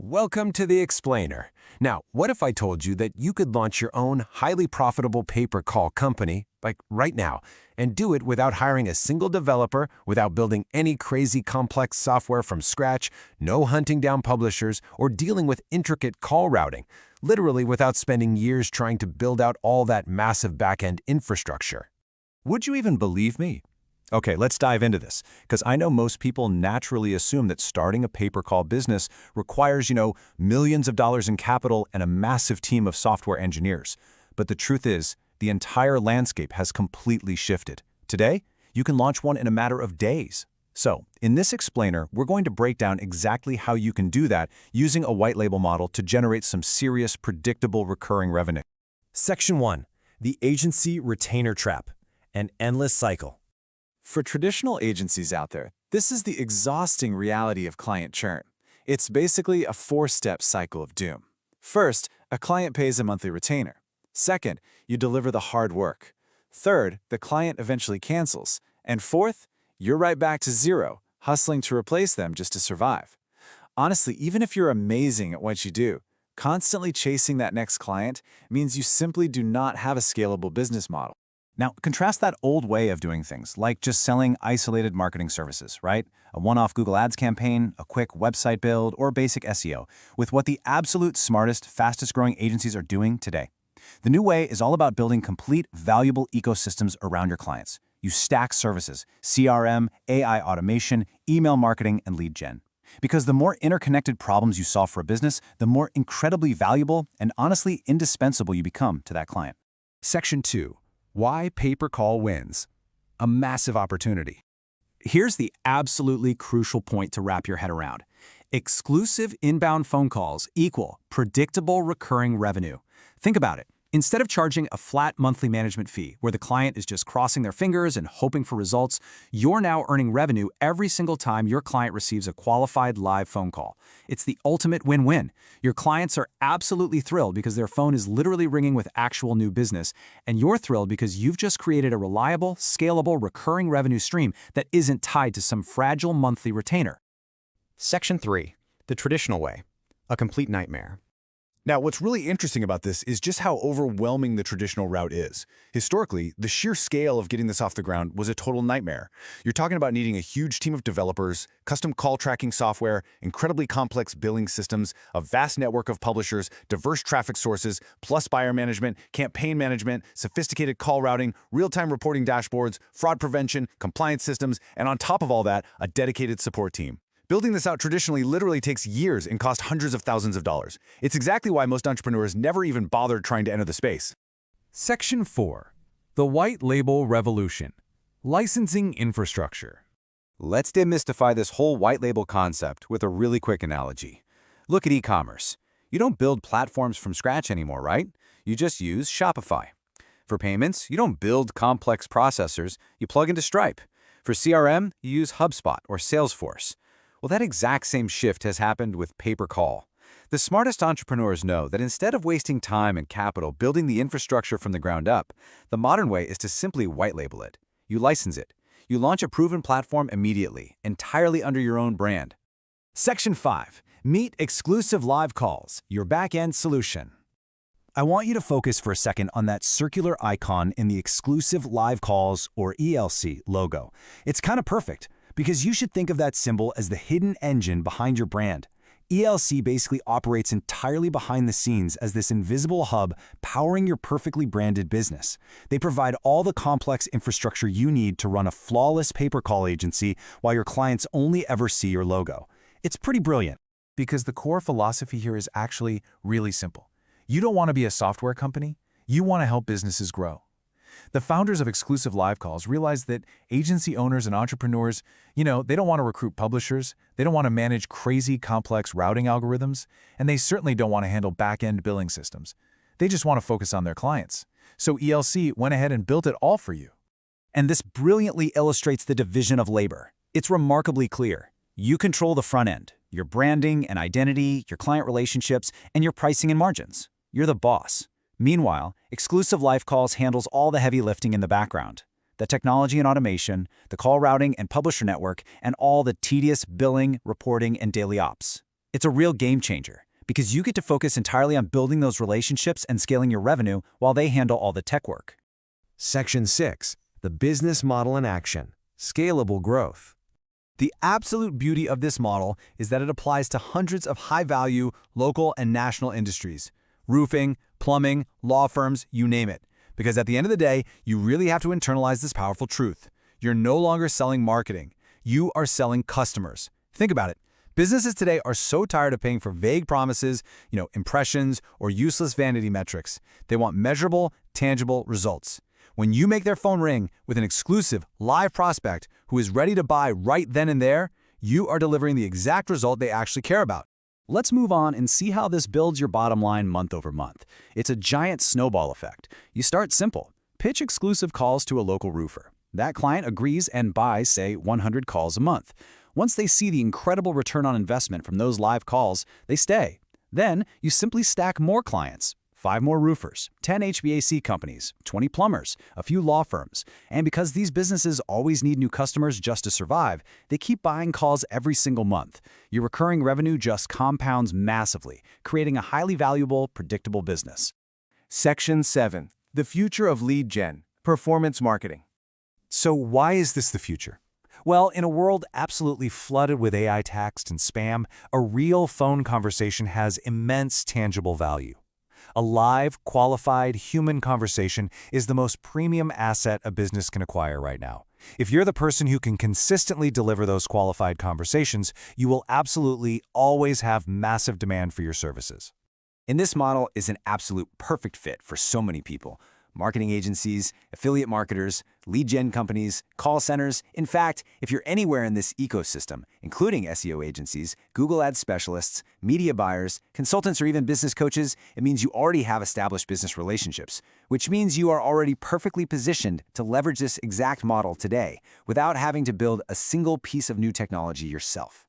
Welcome to the Explainer. Now, what if I told you that you could launch your own highly profitable pay-per-call company, like right now, and do it without hiring a single developer, without building any crazy complex software from scratch, no hunting down publishers, or dealing with intricate call routing, literally without spending years trying to build out all that massive back-end infrastructure? Would you even believe me? Okay, let's dive into this, because I know most people naturally assume that starting a pay-per-call business requires, millions of dollars in capital and a massive team of software engineers. But the truth is, the entire landscape has completely shifted. Today, you can launch one in a matter of days. So, in this explainer, we're going to break down exactly how you can do that using a white label model to generate some serious, predictable, recurring revenue. Section 1. The Agency Retainer Trap, an endless cycle. For traditional agencies out there, this is the exhausting reality of client churn. It's basically a four-step cycle of doom. First, a client pays a monthly retainer. Second, you deliver the hard work. Third, the client eventually cancels. And fourth, you're right back to zero, hustling to replace them just to survive. Honestly, even if you're amazing at what you do, constantly chasing that next client means you simply do not have a scalable business model. Now, contrast that old way of doing things, like just selling isolated marketing services, right? A one-off Google Ads campaign, a quick website build, or basic SEO, with what the absolute smartest, fastest-growing agencies are doing today. The new way is all about building complete, valuable ecosystems around your clients. You stack services, CRM, AI automation, email marketing, and lead gen. Because the more interconnected problems you solve for a business, the more incredibly valuable and honestly indispensable you become to that client. Section 2. Why pay-per-call wins. A massive opportunity. Here's the absolutely crucial point to wrap your head around. Exclusive inbound phone calls equal predictable recurring revenue. Think about it. Instead of charging a flat monthly management fee where the client is just crossing their fingers and hoping for results, you're now earning revenue every single time your client receives a qualified live phone call. It's the ultimate win-win. Your clients are absolutely thrilled because their phone is literally ringing with actual new business, and you're thrilled because you've just created a reliable, scalable, recurring revenue stream that isn't tied to some fragile monthly retainer. Section 3. The traditional way. A complete nightmare. Now, what's really interesting about this is just how overwhelming the traditional route is. Historically, the sheer scale of getting this off the ground was a total nightmare. You're talking about needing a huge team of developers, custom call tracking software, incredibly complex billing systems, a vast network of publishers, diverse traffic sources, plus buyer management, campaign management, sophisticated call routing, real-time reporting dashboards, fraud prevention, compliance systems, and on top of all that, a dedicated support team. Building this out traditionally literally takes years and costs hundreds of thousands of dollars. It's exactly why most entrepreneurs never even bothered trying to enter the space. Section 4. The White Label Revolution. Licensing infrastructure. Let's demystify this whole white label concept with a really quick analogy. Look at e-commerce. You don't build platforms from scratch anymore, right? You just use Shopify. For payments, you don't build complex processors, you plug into Stripe. For CRM, you use HubSpot or Salesforce. Well, that exact same shift has happened with pay-per-call. The smartest entrepreneurs know that instead of wasting time and capital building the infrastructure from the ground up, the modern way is to simply white label it. You license it. You launch a proven platform immediately, entirely under your own brand. Section 5. Meet exclusive live calls, your back-end solution. I want you to focus for a second on that circular icon in the exclusive live calls, or ELC, logo. It's kind of perfect, because you should think of that symbol as the hidden engine behind your brand. ELC basically operates entirely behind the scenes as this invisible hub powering your perfectly branded business. They provide all the complex infrastructure you need to run a flawless pay-per-call agency while your clients only ever see your logo. It's pretty brilliant. Because the core philosophy here is actually really simple. You don't want to be a software company, you want to help businesses grow. The founders of Exclusive Live Calls realized that agency owners and entrepreneurs, they don't want to recruit publishers, they don't want to manage crazy complex routing algorithms, and they certainly don't want to handle back-end billing systems. They just want to focus on their clients. So ELC went ahead and built it all for you. And this brilliantly illustrates the division of labor. It's remarkably clear. You control the front end, your branding and identity, your client relationships, and your pricing and margins. You're the boss. Meanwhile, Exclusive Live Calls handles all the heavy lifting in the background. The technology and automation, the call routing and publisher network, and all the tedious billing, reporting, and daily ops. It's a real game changer because you get to focus entirely on building those relationships and scaling your revenue while they handle all the tech work. Section 6. The business model in action. Scalable growth. The absolute beauty of this model is that it applies to hundreds of high-value local and national industries. Roofing, plumbing, law firms, you name it. Because at the end of the day, you really have to internalize this powerful truth. You're no longer selling marketing. You are selling customers. Think about it. Businesses today are so tired of paying for vague promises, impressions, or useless vanity metrics. They want measurable, tangible results. When you make their phone ring with an exclusive, live prospect who is ready to buy right then and there, you are delivering the exact result they actually care about. Let's move on and see how this builds your bottom line month over month. It's a giant snowball effect. You start simple. Pitch exclusive calls to a local roofer. That client agrees and buys, say, 100 calls a month. Once they see the incredible return on investment from those live calls, they stay. Then you simply stack more clients. 5 more roofers, 10 HVAC companies, 20 plumbers, a few law firms. And because these businesses always need new customers just to survive, they keep buying calls every single month. Your recurring revenue just compounds massively, creating a highly valuable, predictable business. Section 7. The future of lead gen. Performance marketing. So why is this the future? Well, in a world absolutely flooded with AI text and spam, a real phone conversation has immense tangible value. A live, qualified, human conversation is the most premium asset a business can acquire right now. If you're the person who can consistently deliver those qualified conversations, you will absolutely always have massive demand for your services. And this model is an absolute perfect fit for so many people. Marketing agencies, affiliate marketers, lead gen companies, call centers. In fact, if you're anywhere in this ecosystem, including SEO agencies, Google Ads specialists, media buyers, consultants, or even business coaches, it means you already have established business relationships, which means you are already perfectly positioned to leverage this exact model today without having to build a single piece of new technology yourself.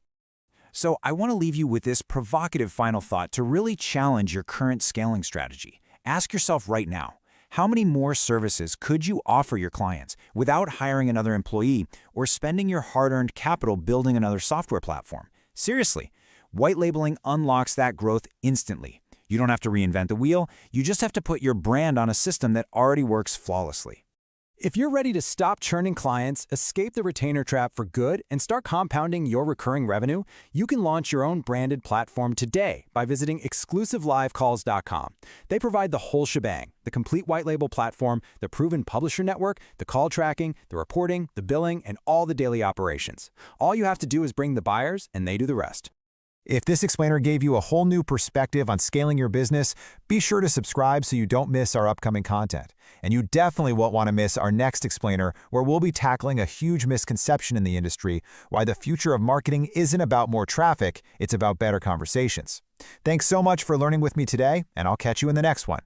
So I want to leave you with this provocative final thought to really challenge your current scaling strategy. Ask yourself right now, how many more services could you offer your clients without hiring another employee or spending your hard-earned capital building another software platform? Seriously, white labeling unlocks that growth instantly. You don't have to reinvent the wheel, you just have to put your brand on a system that already works flawlessly. If you're ready to stop churning clients, escape the retainer trap for good, and start compounding your recurring revenue, you can launch your own branded platform today by visiting exclusivelivecalls.com. They provide the whole shebang, the complete white label platform, the proven publisher network, the call tracking, the reporting, the billing, and all the daily operations. All you have to do is bring the buyers, and they do the rest. If this explainer gave you a whole new perspective on scaling your business, be sure to subscribe so you don't miss our upcoming content. And you definitely won't want to miss our next explainer, where we'll be tackling a huge misconception in the industry, why the future of marketing isn't about more traffic, it's about better conversations. Thanks so much for learning with me today, and I'll catch you in the next one.